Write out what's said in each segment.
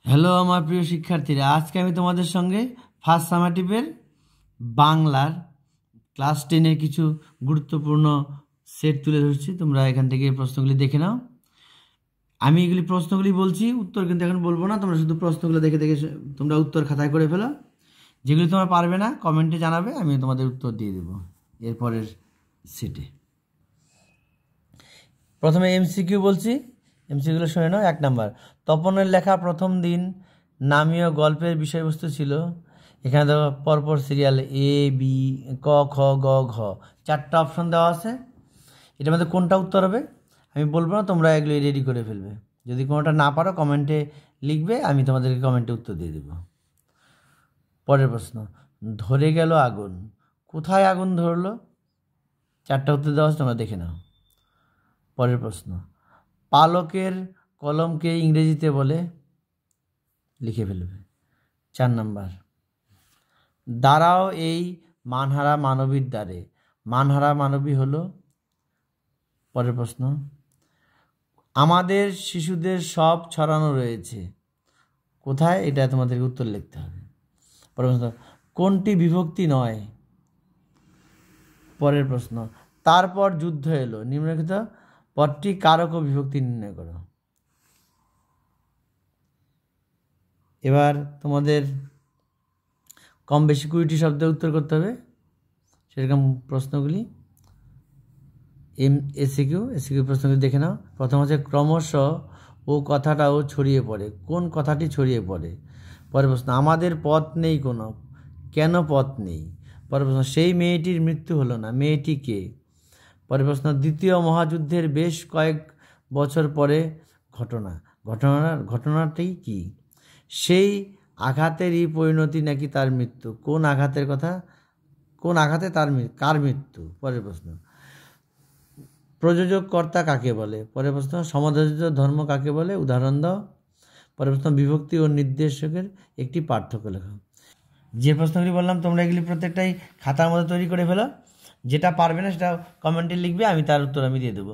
Hello আমার প্রিয় শিক্ষার্থীরা, আজকে আমি তোমাদের সঙ্গে ফার্স্ট সামাটিভের বাংলার ক্লাস 10-এর কিছু গুরুত্বপূর্ণ সেট তুলে ধরছি। তোমরা এখান থেকে প্রশ্নগুলি দেখে নাও। আমি এগুলি প্রশ্নগুলি বলছি, উত্তর কিন্তু এখন বলবো না। তোমরা শুধু প্রশ্নগুলো দেখে দেখে তোমরা উত্তর খাতায় করে ফেলো। যেগুলি তোমরা পারবে না কমেন্টে জানাবে, আমি তোমাদের উত্তর দিয়ে দেবো এরপরের সেটে। প্রথমে এমসিকিউ বলছি, এমসিকিউগুলো শুনে নাও। 1 নাম্বার, তপনের লেখা প্রথম দিন নামীয় গল্পের বিষয়বস্তু ছিল। এখানে দেখো পরপর সিরিয়াল এ বি ক খ গ ঘ 4টা অপশন দেওয়া আছে। এটার মধ্যে কোনটা উত্তর হবে আমি বলবো না, তোমরা এগুলো রেডি করে ফেলবে। যদি কোনোটা না পারো কমেন্টে লিখবে, আমি তোমাদেরকে কমেন্টে উত্তর দিয়ে দেবো। পরের প্রশ্ন, ধরে গেল আগুন, কোথায় আগুন ধরলো? 4টা উত্তর দেওয়া আছে, তোমরা দেখে নাও। পরের প্রশ্ন, পালকের কলমকে ইংরেজিতে বলে? লিখে ফেলবে। 4 নাম্বার, দাঁড়াও এই মানহারা মানবীর দ্বারে, মানহারা মানবী হলো? পরের প্রশ্ন, আমাদের শিশুদের সব ছড়ানো রয়েছে, কোথায়? এটা তোমাদেরকে উত্তর লিখতে হবে। পরের প্রশ্ন, কোনটি বিভক্তি নয়? পরের প্রশ্ন, তারপর যুদ্ধ এলো, নিম্নলিখিত পদটি কারক ও বিভক্তি নির্ণয় করো। এবার তোমাদের কম বেশি 20টি শব্দের উত্তর করতে হবে, সেরকম প্রশ্নগুলি। এসিকিউ প্রশ্নগুলি দেখে নাও। প্রথম হচ্ছে ক্রমশ ও কথাটাও ছড়িয়ে পড়ে, কোন কথাটি ছড়িয়ে পড়ে? পরের প্রশ্ন, আমাদের পথ নেই কোনো, কেন পথ নেই? পরের প্রশ্ন, সেই মেয়েটির মৃত্যু হলো না, মেয়েটি কে? পরের প্রশ্ন, দ্বিতীয় মহাযুদ্ধের বেশ কয়েক বছর পরে ঘটনাটি কি? সেই আঘাতেরই পরিণতি নাকি তার মৃত্যু? কোন আঘাতের কথা, কোন আঘাতে কার মৃত্যু? পরের প্রশ্ন, প্রযোজক কর্তা কাকে বলে? পরের প্রশ্ন, সমযোজিত ধর্ম কাকে বলে? উদাহরণ দাও। পরের প্রশ্ন, বিভক্তি ও নির্দেশকের একটি পার্থক্য লেখো। যে প্রশ্নগুলি বললাম তোমরা এগুলি প্রত্যেকটাই খাতার মধ্যে তৈরি করে ফেলো। যেটা পারবে না সেটা কমেন্টে লিখবে, আমি তার উত্তর আমি দিয়ে দেবো।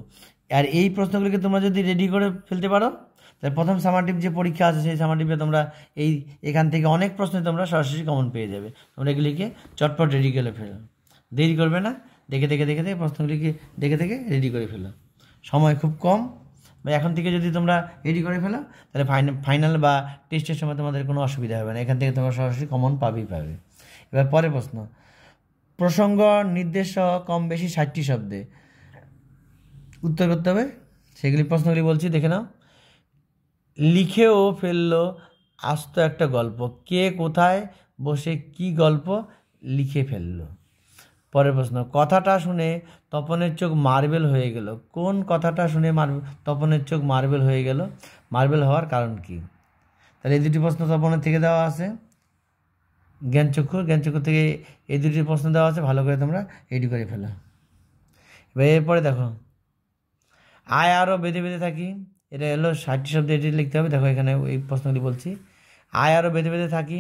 আর এই প্রশ্নগুলিকে তোমরা যদি রেডি করে ফেলতে পারো, তাহলে প্রথম সামারটিভ যে পরীক্ষা আছে সেই সামারটিভে তোমরা এখান থেকে অনেক প্রশ্নে তোমরা সরাসরি কমন পেয়ে যাবে। তোমরা এগুলিকে চটপট রেডি করে ফেলো, দেরি করবে না। দেখে প্রশ্নগুলিকে দেখে রেডি করে ফেলো। সময় খুব কম, এখন থেকে যদি তোমরা রেডি করে ফেলো তাহলে ফাইনাল বা টেস্টের সময় তোমাদের কোনো অসুবিধা হবে না। এখান থেকে তোমরা সরাসরি কমন পাবে। এবার পরের প্রশ্ন, প্রসঙ্গ নির্দেশ কম বেশি 60টি শব্দে উত্তর করতে হবে। সেগুলি প্রশ্নগুলি বলছি, দেখে নাও। লিখেও ফেললো আস্ত একটা গল্প, কে কোথায় বসে কি গল্প লিখে ফেললো? পরের প্রশ্ন, কথাটা শুনে তপনের চোখ মার্বেল হয়ে গেল, কোন কথাটা শুনে তপনের চোখ মার্বেল হয়ে গেল? মার্বেল হওয়ার কারণ কি? তাহলে এই দুটি প্রশ্ন তপনের থেকে দেওয়া আছে। জ্ঞানচক্ষু থেকে এই দুটি প্রশ্ন দেওয়া আছে, ভালো করে তোমরা রেডি করে ফেলো। এবার এরপরে দেখো, আয় আরও বেঁধে বেঁধে থাকি, এটা হলো 60টি শব্দ, এটি লিখতে হবে। দেখো এখানে এই প্রশ্নগুলি বলছি। আয় আরও বেঁধে বেঁধে থাকি,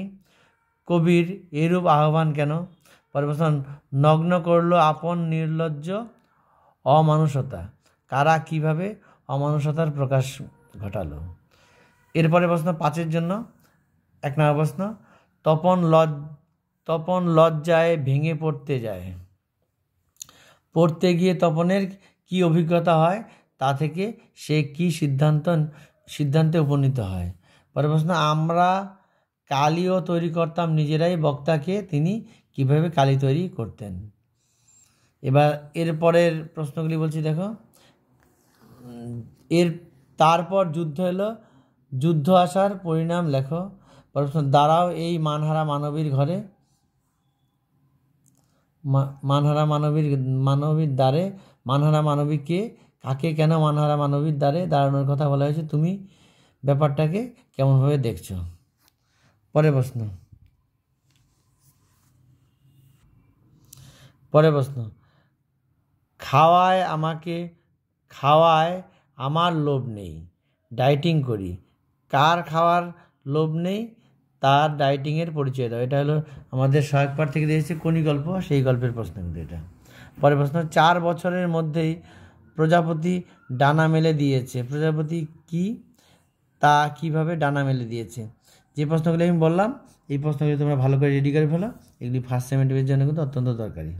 কবির এরূপ আহ্বান কেন? পরের প্রশ্ন, নগ্ন করলো আপন নির্লজ্জ অমানুষতা, কারা কিভাবে অমানুষতার প্রকাশ ঘটালো? এরপরে প্রশ্ন 5-এর জন্য 1 নম্বর প্রশ্ন, তপন লজ্জায় ভেঙে পড়তে যায়, পড়তে গিয়ে তপনের কি অভিজ্ঞতা হয়, তা থেকে সে কি সিদ্ধান্তে উপনীত হয়? পরের প্রশ্ন, আমরা কালিও তৈরি করতাম নিজেরাই, বক্তাকে তিনি কিভাবে কালি তৈরি করতেন? এবার এরপরের প্রশ্নগুলি বলছি, দেখো। তারপর যুদ্ধ এলো, যুদ্ধ আসার পরিণাম লেখো। পরের প্রশ্ন, দাঁড়াও এই মানহারা মানবীর ঘরে, মানহারা মানবীর দ্বারে, মানহারা মানবী কে, কাকে কেন মানহারা মানবীর দ্বারে দাঁড়ানোর কথা বলা হয়েছে, তুমি ব্যাপারটাকে কেমনভাবে দেখছো? পরের প্রশ্ন, খাওয়ায় আমার লোভ নেই, ডায়েটিং করি, কার খাওয়ার লোভ নেই, তার ডায়েটিংয়ের পরিচয় দাও। এটা হলো আমাদের সহায়ক পাঠ থেকে দিয়েছে কোনি গল্প, সেই গল্পের প্রশ্ন কিন্তু এটা। পরের প্রশ্ন, 4 বছরের মধ্যেই প্রজাপতি ডানা মেলে দিয়েছে, প্রজাপতি কি, তা কিভাবে ডানা মেলে দিয়েছে। যে প্রশ্নগুলি আমি বললাম এই প্রশ্নগুলি তোমরা ভালো করে রেডি করে ফেলো, এগুলি ফার্স্ট সেমিস্টারের জন্য কিন্তু অত্যন্ত দরকারি।